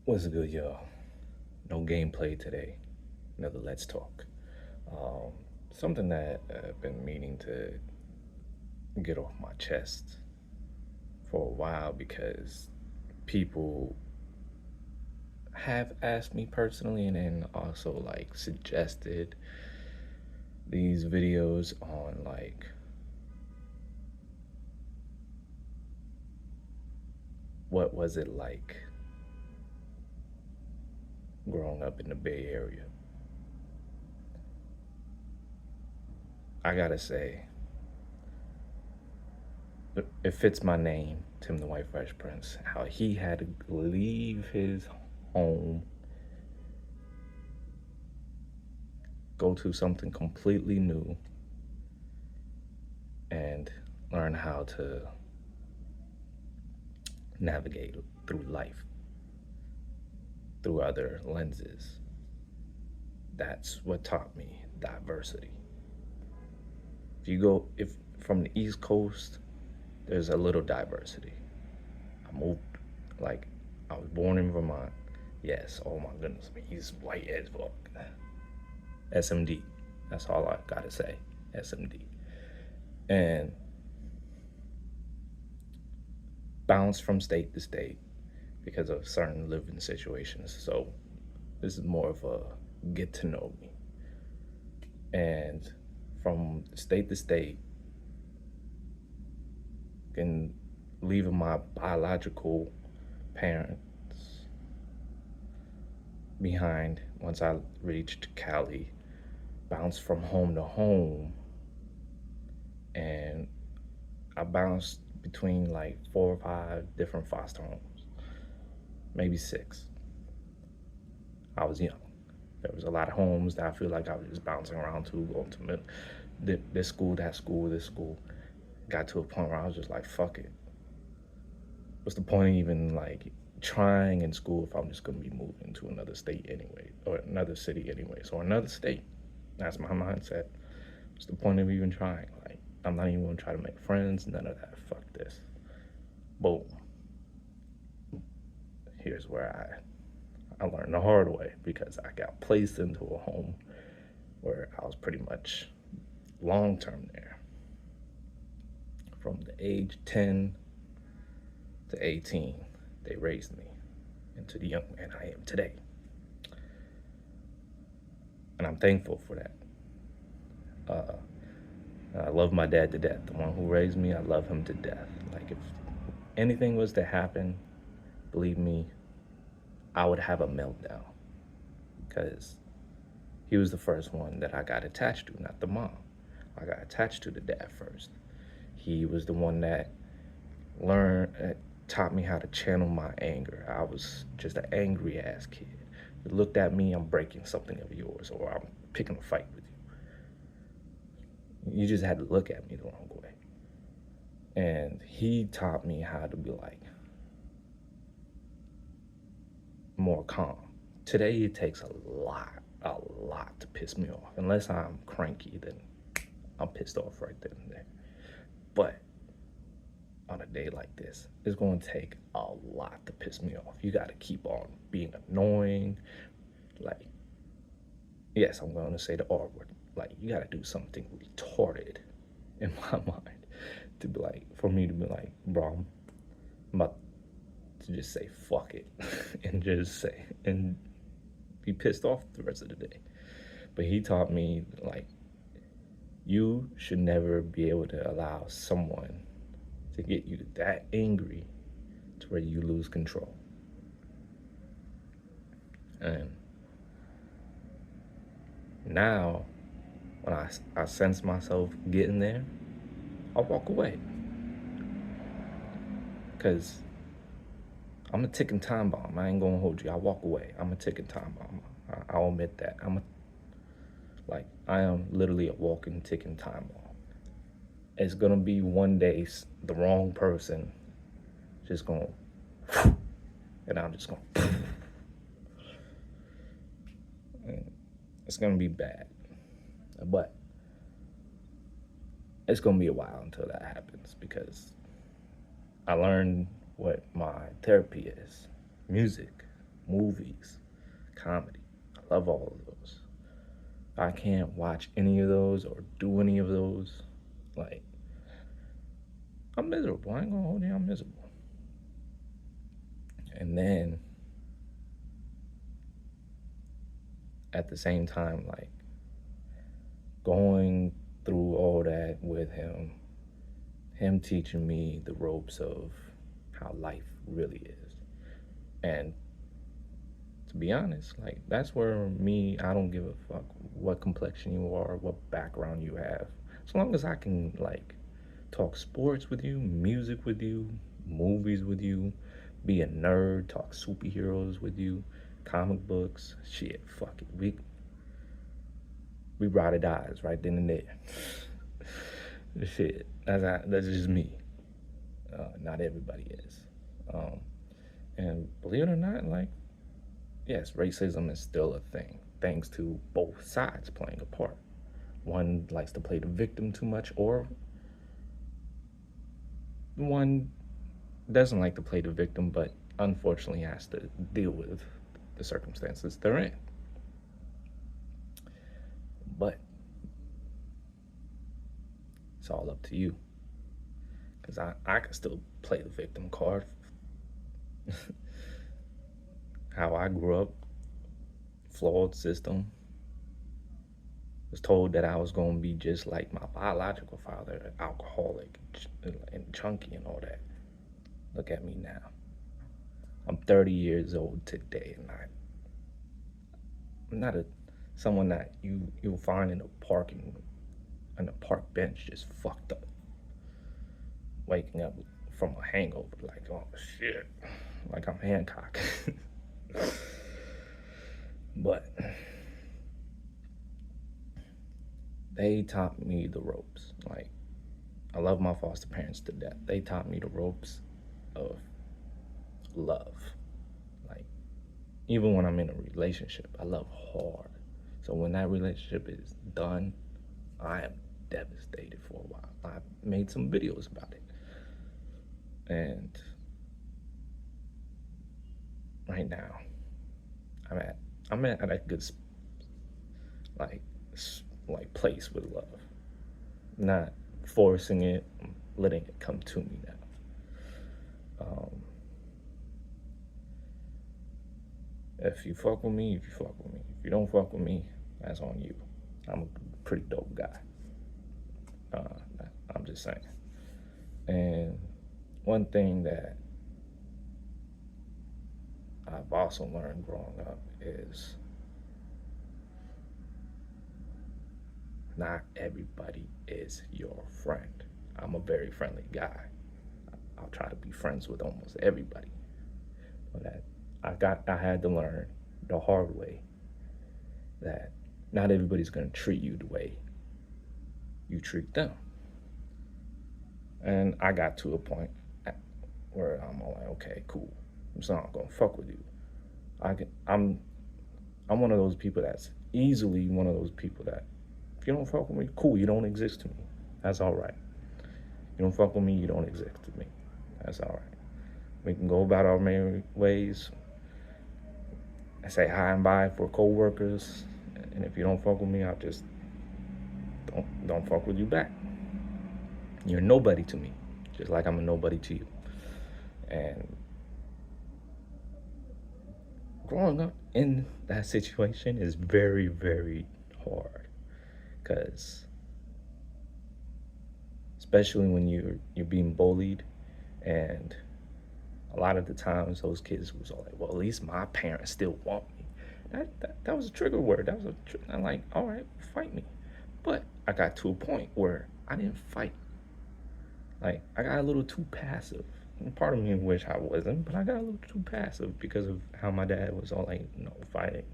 What's good, y'all? No gameplay today. Another Let's Talk. Um, Something that I've been meaning to get off my chest for a while because people have asked me personally and then also like suggested these videos on like what was it like growing up in the Bay Area. I gotta say, it fits my name, Tim the White Fresh Prince, how he had to leave his home, go to something completely new, and learn how to navigate through life through other lenses. That's what taught me diversity. If from the East Coast, there's a little diversity. I moved, like, I was born in Vermont. Yes, oh my goodness, he's white as fuck. SMD. That's all I gotta say. SMD. And bounce from state to state because of certain living situations. So this is more of a get to know me. And from state to state, and leaving my biological parents behind once I reached Cali, bounced from home to home, and I bounced between like 4 or 5 different foster homes, maybe 6. I was young. There was a lot of homes that I feel like I was just bouncing around to, going to this school, that school, this school. Got to a point where I was just like, fuck it. What's the point of even like trying in school if I'm just gonna be moving to another state anyway, or another city anyways, or another state? That's my mindset. What's the point of even trying? Like, I'm not even gonna try to make friends, none of that. Fuck this. Boom. Here's where I learned the hard way because I got placed into a home where I was pretty much long term there. From the age 10 to 18, they raised me into the young man I am today. And I'm thankful for that. I love my dad to death. The one who raised me, I love him to death. Like, if anything was to happen, believe me, I would have a meltdown because he was the first one that I got attached to, not the mom. I got attached to the dad first. He was the one that taught me how to channel my anger. I was just an angry ass kid. You looked at me, I'm breaking something of yours, or I'm picking a fight with you. You just had to look at me the wrong way. And he taught me how to be like more calm. Today it takes a lot to piss me off. Unless I'm cranky, then I'm pissed off right then and there. But on a day like this, it's going to take a lot to piss me off. You got to keep on being annoying. Like, yes, I'm going to say the R word. Like, you got to do something retarded in my mind to be like, for me to be like, bro, I'm about to just say fuck it and just say, and be pissed off the rest of the day. But he taught me, like, you should never be able to allow someone to get you that angry to where you lose control. And now, when I sense myself getting there, I walk away. Because I'm a ticking time bomb. I ain't gonna hold you. I walk away. I'm a ticking time bomb. I'll admit that. I am literally a walking, ticking time bomb. It's gonna be one day the wrong person just gonna, and I'm just gonna, it's gonna be bad. But it's gonna be a while until that happens because I learned what my therapy is: music. movies, comedy. I love all of those. I can't watch any of those or do any of those. Like, I'm miserable. I ain't gonna hold you, I'm miserable. And then at the same time, like, going through all that with him teaching me the ropes of how life really is. And to be honest, like, that's where me, I don't give a fuck what complexion you are, what background you have. As long as I can, like, talk sports with you, music with you, movies with you, be a nerd, talk superheroes with you, comic books, shit, fuck it. We ride or dies right then and there. Shit, that's just me. Not everybody is. Um, and believe it or not, like, yes, racism is still a thing, thanks to both sides playing a part. One likes to play the victim too much, or one doesn't like to play the victim, but unfortunately has to deal with the circumstances they're in. But it's all up to you, because I can still play the victim card. How I grew up, flawed system, was told that I was going to be just like my biological father, alcoholic and chunky and all that. Look at me now. I'm 30 years old today, and I'm not someone that you'll find in a park bench just fucked up, waking up from a hangover like, oh shit, like I'm Hancock. But they taught me the ropes. Like, I love my foster parents to death. They taught me the ropes of love. Like, even when I'm in a relationship, I love hard. So when that relationship is done, I am devastated for a while. I made some videos about it. And right now, I'm at a good like place with love. Not forcing it, letting it come to me now. If you fuck with me, if you fuck with me. If you don't fuck with me, that's on you. I'm a pretty dope guy. I'm just saying. And one thing that I've also learned growing up is not everybody is your friend. I'm a very friendly guy. I'll try to be friends with almost everybody. But I had to learn the hard way that not everybody's gonna treat you the way you treat them. And I got to a point where I'm all like, okay, cool. So I'm not gonna fuck with you. I'm one of those people that's easily one of those people that if you don't fuck with me, cool, you don't exist to me. That's all right. You don't fuck with me, you don't exist to me. That's all right. We can go about our merry ways. I say hi and bye for co-workers, and if you don't fuck with me, I'll just don't fuck with you back. You're nobody to me, just like I'm a nobody to you. And growing up in that situation is very, very hard, because especially when you're being bullied, and a lot of the times those kids was all like, well, at least my parents still want me. That was a trigger word. I'm like, all right, fight me. But I got to a point where I didn't fight. Like, I got a little too passive. And part of me wish I wasn't, but I got a little too passive because of how my dad was all like, fighting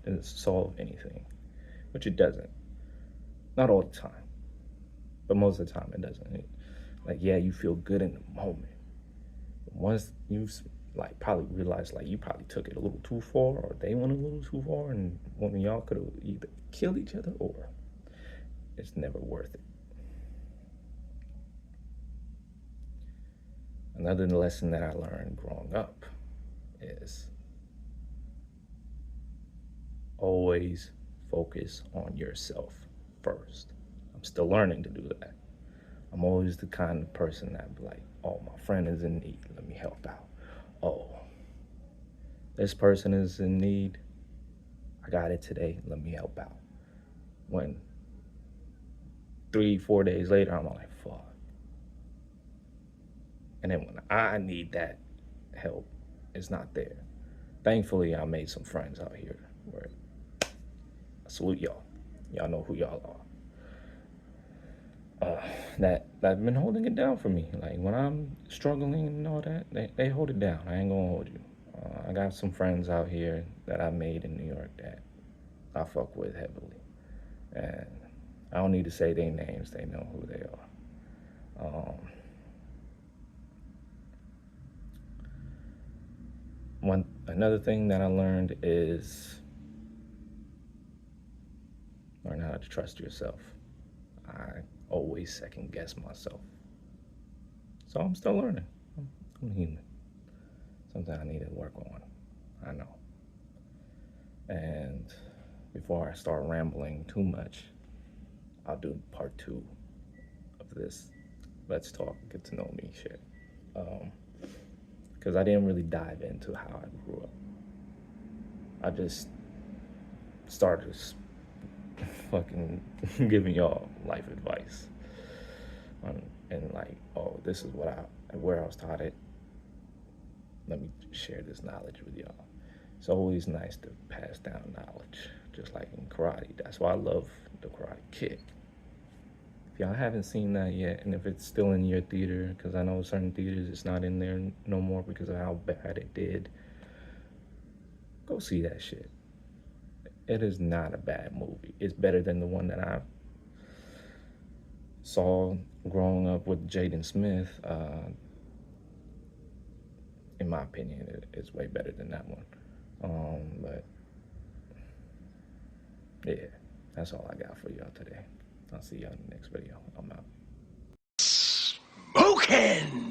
doesn't solve anything, which it doesn't. Not all the time, but most of the time it doesn't. Like, yeah, you feel good in the moment. Once you like probably realize like you probably took it a little too far, or they went a little too far, and one of y'all could have either killed each other or it's never worth it. Another lesson that I learned growing up is always focus on yourself first. I'm still learning to do that. I'm always the kind of person that be like, oh, my friend is in need, let me help out. Oh, this person is in need, I got it today, let me help out. When 3, 4 days later, I'm like, fuck. And then when I need that help, it's not there. Thankfully, I made some friends out here where I salute y'all. Y'all know who y'all are. That been holding it down for me. Like when I'm struggling and all that, they hold it down. I ain't gonna hold you. I got some friends out here that I made in New York that I fuck with heavily, and I don't need to say their names. They know who they are. Another thing that I learned is learn how to trust yourself. I always second guess myself. So I'm still learning. I'm human. Something I need to work on. I know. And before I start rambling too much, I'll do part 2 of this let's talk, get to know me shit. Because I didn't really dive into how I grew up. I just started fucking giving y'all life advice. And like, oh, this is where I was taught it. Let me share this knowledge with y'all. It's always nice to pass down knowledge, just like in karate. That's why I love the Karate Kid. If y'all haven't seen that yet, and if it's still in your theater, because I know certain theaters it's not in there no more because of how bad it did, go see that shit. It is not a bad movie. It's better than the one that I saw growing up with Jaden Smith. In my opinion, it's way better than that one. But yeah, that's all I got for y'all today. I'll see y'all in the next video. I'm out. Smoking!